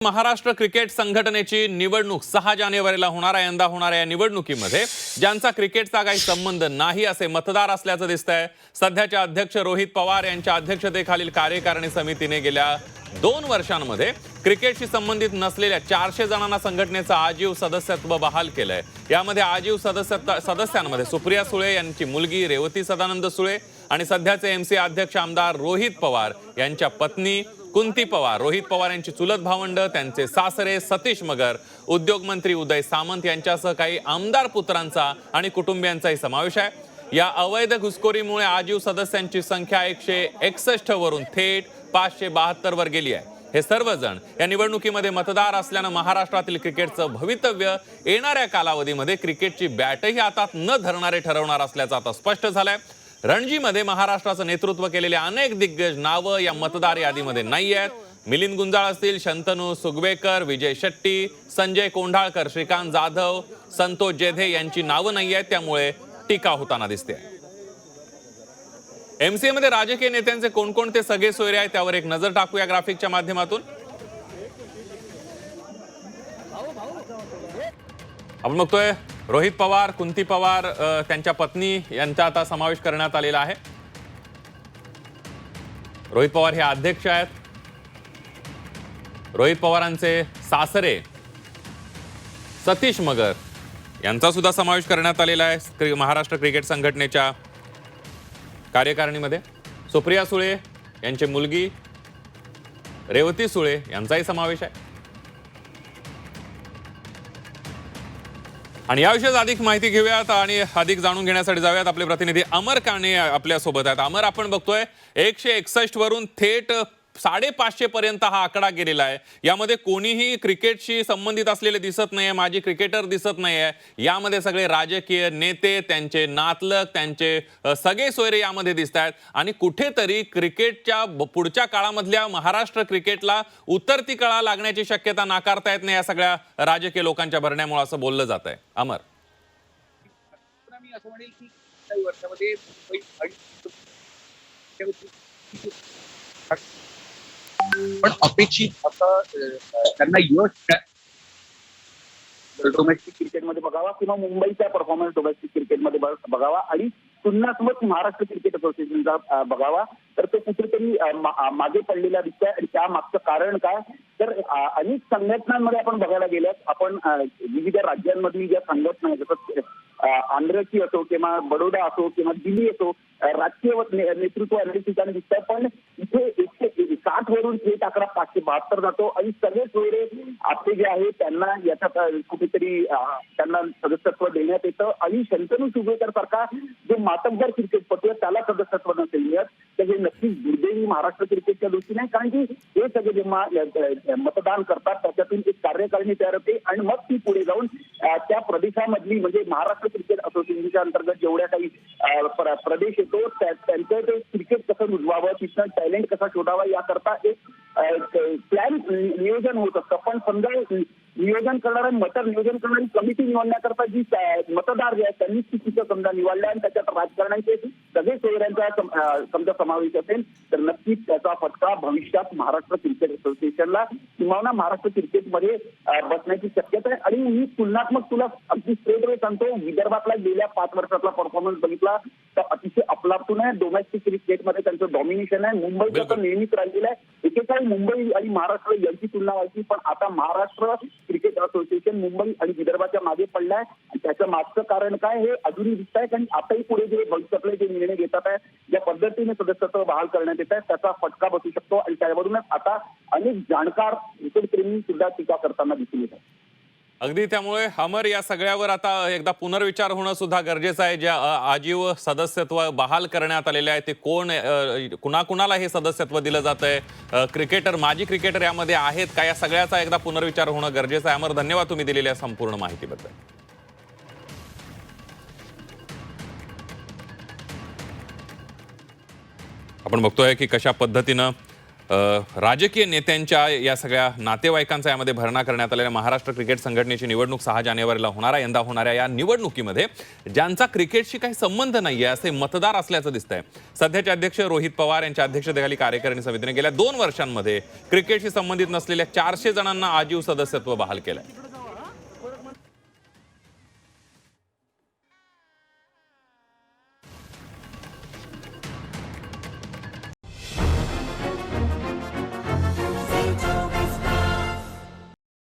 Maharashtra cricket संघटनेची निवडणूक 6 जानेवारीला यंदा होणाऱ्या या निवडणुकीमध्ये ज्यांचा क्रिकेटचा काही संबंध नाही असे मतदार असल्याचं दिसतंय। सध्याच्या अध्यक्ष रोहित पवार यांच्या अध्यक्षतेखालील कार्यकारिणी समितीने गेल्या 2 वर्षांमध्ये क्रिकेटशी संबंधित नसलेल्या 400 जणांना संघटनेचं आजीव सदस्यत्व बहाल केलंय। यामध्ये आजीव सदस्यांमध्ये सुप्रिया सुळे यांची मुलगी रेवती सदानंद सुळे आणि सध्याचे एमसी अध्यक्ष आमदार रोहित पवार यांच्या पत्नी कुंती पवार, रोहित पवार यांची चुलत भावंड, त्यांचे सासरे सतीश मगर, उद्योग मंत्री उदय सामंत यांच्यासह काही आमदार पुत्रांचा आणि कुटुंबियांचाही समावेश आहे। या अवैध घुसखोरीमुळे आजीव सदस्यांची संख्या 161 वरून थेट 572 वर गेली आहे। हे सर्वजण या निवडणुकीमध्ये मतदार असल्यानं महाराष्ट्रातील क्रिकेटचं भवितव्य येणाऱ्या कालावधीमध्ये क्रिकेटची बॅटही हातात न धरणारे ठरवणार असल्याचं आता स्पष्ट झालंय। रणजीमध्ये महाराष्ट्राचं नेतृत्व केलेले अनेक दिग्गज नावं या मतदार यादीमध्ये नाही आहेत। मिलिंद गुंजाळ असतील, शंतनू सुगवेकर, विजय शेट्टी, संजय कोंढाळकर, श्रीकांत जाधव, संतोष जेधे यांची नावं नाही आहेत, त्यामुळे टीका होताना दिसते। एमसीए मध्ये राजकीय नेत्यांचे कोणकोणते सगळे सोयरे आहेत त्यावर एक नजर टाकूया ग्राफिकच्या माध्यमातून। आपण बघतोय रोहित पवार, कुंती पवार, त्यांच्या पत्नी यांचा आता समावेश करण्यात आलेला आहे। रोहित पवार हे अध्यक्ष आहेत। रोहित पवारांचे सासरे सतीश मगर यांचा सुद्धा समावेश करण्यात आलेला आहे महाराष्ट्र क्रिकेट संघटनेच्या कार्यकारिणीमध्ये। सुप्रिया सुळे यांची मुलगी रेवती सुळे यांचाही समावेश आहे। आणि याविषयी अधिक माहिती घेऊयात आणि अधिक जाणून घेण्यासाठी जाऊयात। आपले प्रतिनिधी अमर काणे आपल्या सोबत आहेत। अमर, आपण बघतोय 161 वरून थेट 550 पर्यंत हा आकडा गेलेला आहे। यामध्ये कोणीही क्रिकेटशी संबंधित असलेले दिसत नाहीये, माजी क्रिकेटर दिसत नाहीये। यामध्ये सगळे राजकीय नेते, त्यांचे नातलग, त्यांचे सगळे सोयरे यामध्ये दिसत आहेत आणि कुठेतरी क्रिकेटच्या पुढच्या काळामधल्या महाराष्ट्र क्रिकेटला उतरती कळा लागण्याची शक्यता नाकारता येत नाही या सगळ्या राजकीय लोकांच्या भरण्यामुळे असं बोललं जात आहे। अमर, मी असं म्हणेल की काही वर्षामध्ये पण अपेक्षित आता त्यांना यश डोमेस्टिक क्रिकेटमध्ये बघावा किंवा मुंबईचा परफॉर्मन्स डोमेस्टिक क्रिकेटमध्ये बघावा आणि तुलनात्मक महाराष्ट्र क्रिकेट असोसिएशनचा बघावा, तर तो कुठेतरी मागे पडलेला दिसतोय। आणि त्या मागचं कारण काय, तर अनेक संघटनांमध्ये आपण बघायला गेल्यास आपण विविध राज्यांमधील ज्या संघटना आहेत, जसं आंध्रची असो किंवा बडोदा असो किंवा दिल्ली असो, राजकीय नेतृत्व अनेक ठिकाणी दिसतात, पण इथे 160 वरून थेट आकडा 572 जातो आणि सगळे सोयरे आपले जे आहेत त्यांना याच्यात कुठेतरी त्यांना सदस्यत्व देण्यात येतं। आणि शंतनू सुगवेकर सारखा जो मातब्बर क्रिकेटपटू आहे त्याला सदस्यत्व नसेल मिळत, तर हे नक्कीच दुर्दैवी महाराष्ट्र क्रिकेटच्या दृष्टीने, कारण की हे सगळे जेव्हा मतदान करतात त्याच्यातून एक कार्यकारिणी तयार होते आणि मग ती पुढे जाऊन त्या प्रदेशामधली म्हणजे महाराष्ट्र क्रिकेट असोसिएशनच्या अंतर्गत जेवढ्या काही प्रदेश येतो त्यांचं ते क्रिकेट कसं रुजवावं, तिथं टॅलेंट कसा शोधावा याकरता एक प्लॅन नियोजन होत असतं। पण समजा नियोजन करणारा नियोजन करणारी कमिटी निवडण्याकरता जी मतदार जे आहेत त्यांनी चुकीचं समजा निवडल्या आणि त्याच्यात राजकारणाचे सगळे सोयऱ्यांचा समजा समावेश असेल, तर नक्कीच त्याचा फटका भविष्यात महाराष्ट्र क्रिकेट असोसिएशनला किंवा महाराष्ट्र क्रिकेटमध्ये बसण्याची शक्यता आहे। आणि मी तुलनात्मक तुला अगदी स्ट्रेट वे सांगतो, विदर्भातला गेल्या 5 वर्षातला परफॉर्मन्स बघितला तर अतिशय अफलातून आहे। डोमेस्टिक क्रिकेटमध्ये त्यांचं डॉमिनेशन आहे। मुंबईचं तर नेहमीच राहिलेलं आहे। एकेकाळी मुंबई आणि महाराष्ट्र यांची तुलना व्हायची, पण आता महाराष्ट्र क्रिकेट असोसिएशन मुंबई आणि विदर्भाच्या मागे पडलाय। त्याचं मागचं कारण काय हे अजूनही दिसत आहे, कारण आताही पुढे जे भविष्यातले जे निर्णय घेतात आहे, ज्या पद्धतीने सदस्यत्व बहाल करण्यात येत आहे त्याचा फटका बसू शकतो आणि त्यावरूनच आता अनेक जाणकार क्रिकेटप्रेमी सुद्धा टीका करताना दिसून येत आहे। अगदी, त्यामुळे अमर या सगळ्यावर आता एकदा पुनर्विचार होणं सुद्धा गरजेचं आहे। ज्या आजीव सदस्यत्व बहाल करण्यात आलेले आहे ते कोण, कुणाकुणाला हे सदस्यत्व दिलं जातंय, क्रिकेटर, माजी क्रिकेटर यामध्ये आहेत का, या सगळ्याचा एकदा पुनर्विचार होणं गरजेचं आहे। अमर, धन्यवाद तुम्ही दिलेल्या संपूर्ण माहितीबद्दल। आपण बघतोय की कशा पद्धतीनं राजकीय नेत्यांच्या या सगळ्या नातेवाईकांचा यामध्ये भरणा करण्यात आलेल्या महाराष्ट्र क्रिकेट संघटनेची निवडणूक 6 जानेवारीला यंदा होणाऱ्या या निवडणुकीमध्ये ज्यांचा क्रिकेटशी काही संबंध नाहीये असे मतदार असल्याचं दिसतंय. सध्याचे अध्यक्ष रोहित पवार यांच्या अध्यक्षतेखाली कार्यकारिणी समितीने गेल्या 2 वर्षांमध्ये क्रिकेटशी संबंधित नसलेल्या 400 जणांना आजीव सदस्यत्व बहाल केलंय.